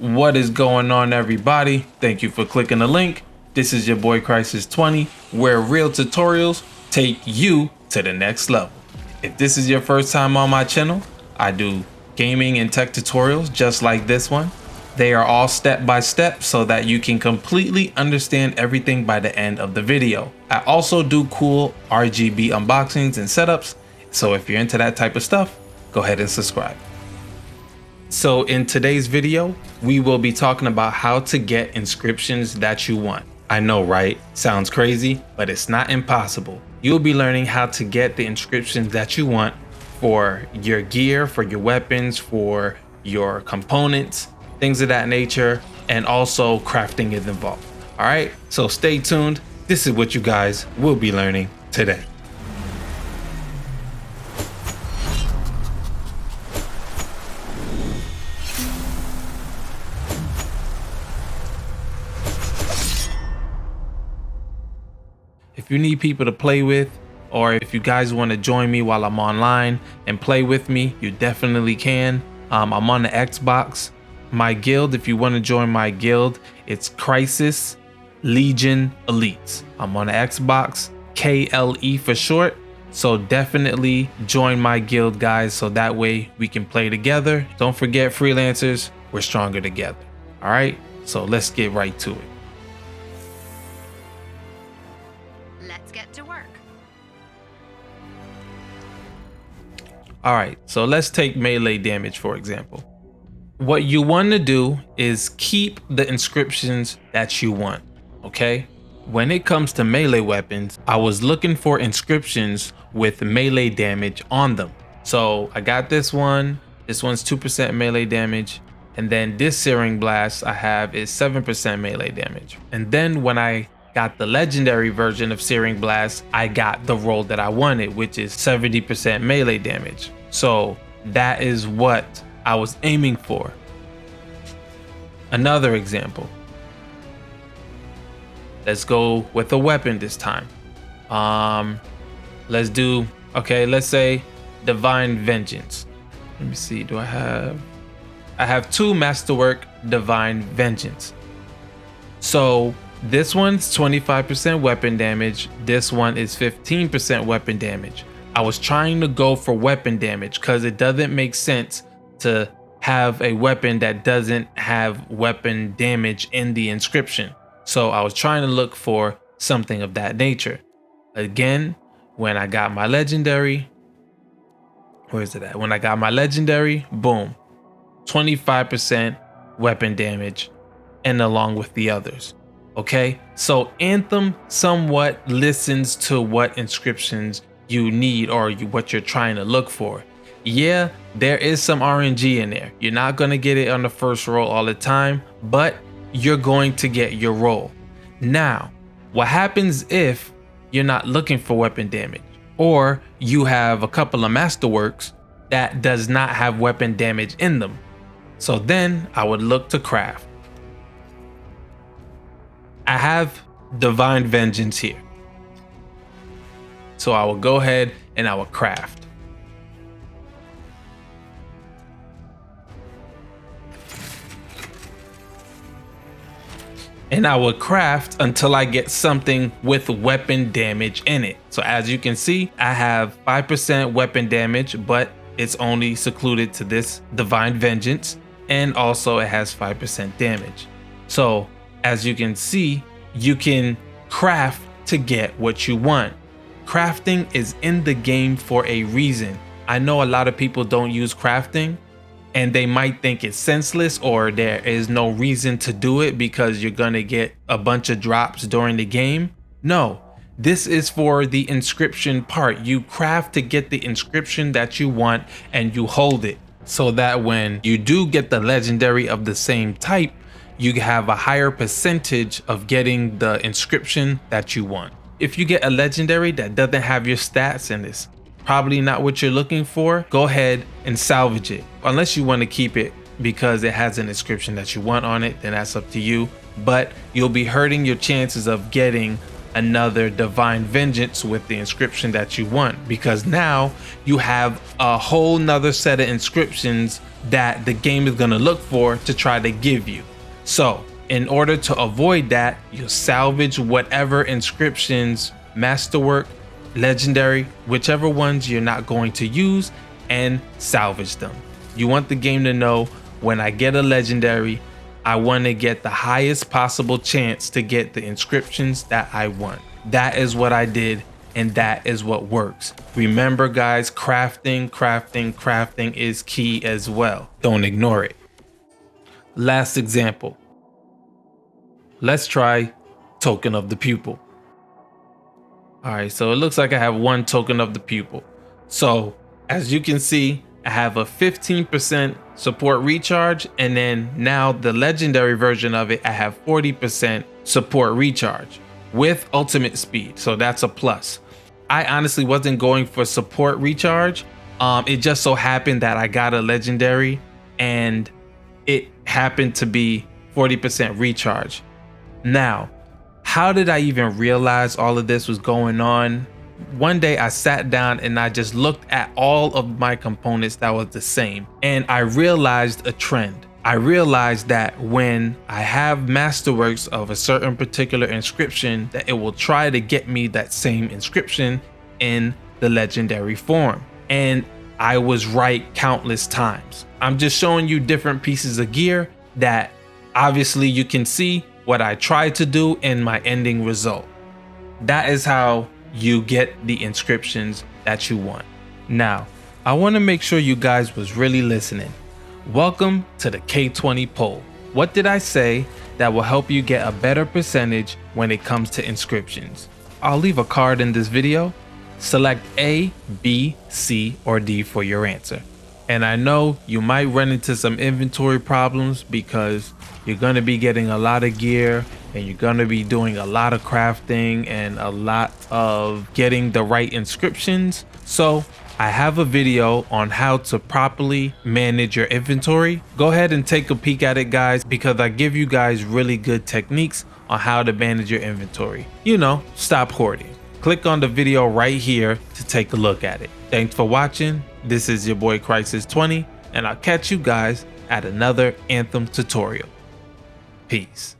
What is going on, everybody? Thank you for clicking the link. This is your boy Crisis 20, where real tutorials take you to the next level. If this is your first time on my channel, I do gaming and tech tutorials just like this one. They are all step by step so that you can completely understand everything by the end of the video. I also do cool RGB unboxings and setups, so if you're into that type of stuff, go ahead and subscribe. So in today's video, we will be talking about how to get inscriptions that you want. I know, right? Sounds crazy, but it's not impossible. You'll be learning how to get the inscriptions that you want for your gear, for your weapons, for your components, things of that nature, and also crafting is involved. All right, so stay tuned. This is what you guys will be learning today. If you need people to play with, or if you guys want to join me while I'm online and play with me, you definitely can. I'm on the Xbox. My guild, if you want to join my guild, it's Crisis Legion Elites. I'm on the Xbox, KLE for short. So definitely join my guild, guys, so that way we can play together. Don't forget, freelancers, we're stronger together. All right, so let's get right to it. Let's get to work. All right, so let's take melee damage, for example. What you want to do is keep the inscriptions that you want, okay? When it comes to melee weapons, I was looking for inscriptions with melee damage on them. So I got this one. This one's 2% melee damage. And then this Searing Blast I have is 7% melee damage. And then when I got the legendary version of Searing Blast, I got the roll that I wanted, which is 70% melee damage. So that is what I was aiming for. Another example. Let's go with a weapon this time. Let's say Divine Vengeance. Let me see, I have two Masterwork Divine Vengeance. So this one's 25% weapon damage. This one is 15% weapon damage. I was trying to go for weapon damage because it doesn't make sense to have a weapon that doesn't have weapon damage in the inscription. So I was trying to look for something of that nature. Again, when I got my legendary, where's it at? When I got my legendary, boom, 25% weapon damage, and along with the others. Okay, so Anthem somewhat listens to what inscriptions you need or what you're trying to look for. Yeah, there is some RNG in there. You're not going to get it on the first roll all the time, but you're going to get your roll. Now, what happens if you're not looking for weapon damage, or you have a couple of Masterworks that does not have weapon damage in them? So then I would look to craft. I have Divine Vengeance here. So I will go ahead and I will craft. And I will craft until I get something with weapon damage in it. So as you can see, I have 5% weapon damage, but it's only secluded to this Divine Vengeance. And also it has 5% damage. So as you can see, you can craft to get what you want. Crafting is in the game for a reason. I know a lot of people don't use crafting and they might think it's senseless or there is no reason to do it because you're gonna get a bunch of drops during the game. No, this is for the inscription part. You craft to get the inscription that you want and you hold it so that when you do get the legendary of the same type, you have a higher percentage of getting the inscription that you want. If you get a legendary that doesn't have your stats and it's probably not what you're looking for, go ahead and salvage it. Unless you want to keep it because it has an inscription that you want on it, then that's up to you. But you'll be hurting your chances of getting another divine vengeance with the inscription that you want, because now you have a whole nother set of inscriptions that the game is going to look for to try to give you. So in order to avoid that, you salvage whatever inscriptions, masterwork, legendary, whichever ones you're not going to use, and salvage them. You want the game to know, when I get a legendary, I want to get the highest possible chance to get the inscriptions that I want. That is what I did, and that is what works. Remember guys, crafting is key as well. Don't ignore it. Last example. Let's try token of the pupil. All right, so it looks like I have one token of the pupil. So as you can see, I have a 15% support recharge, and then now the legendary version of it, I have 40% support recharge with ultimate speed. So that's a plus. I honestly wasn't going for support recharge. It just so happened that I got a legendary and it happened to be 40% recharge. Now, how did I even realize all of this was going on? One day I sat down and I just looked at all of my components that was the same, and I realized a trend. I realized that when I have masterworks of a certain particular inscription, that it will try to get me that same inscription in the legendary form. And I was right countless times. I'm just showing you different pieces of gear that obviously you can see what I tried to do in my ending result. That is how you get the inscriptions that you want. Now, I want to make sure you guys was really listening. Welcome to the K20 poll. What did I say that will help you get a better percentage when it comes to inscriptions? I'll leave a card in this video. Select A, B, C, or D for your answer. And I know you might run into some inventory problems because you're going to be getting a lot of gear and you're going to be doing a lot of crafting and a lot of getting the right inscriptions. So I have a video on how to properly manage your inventory. Go ahead and take a peek at it, guys, because I give you guys really good techniques on how to manage your inventory. You know, stop hoarding. Click on the video right here to take a look at it. Thanks for watching. This is your boy Crisis20, and I'll catch you guys at another Anthem tutorial. Peace.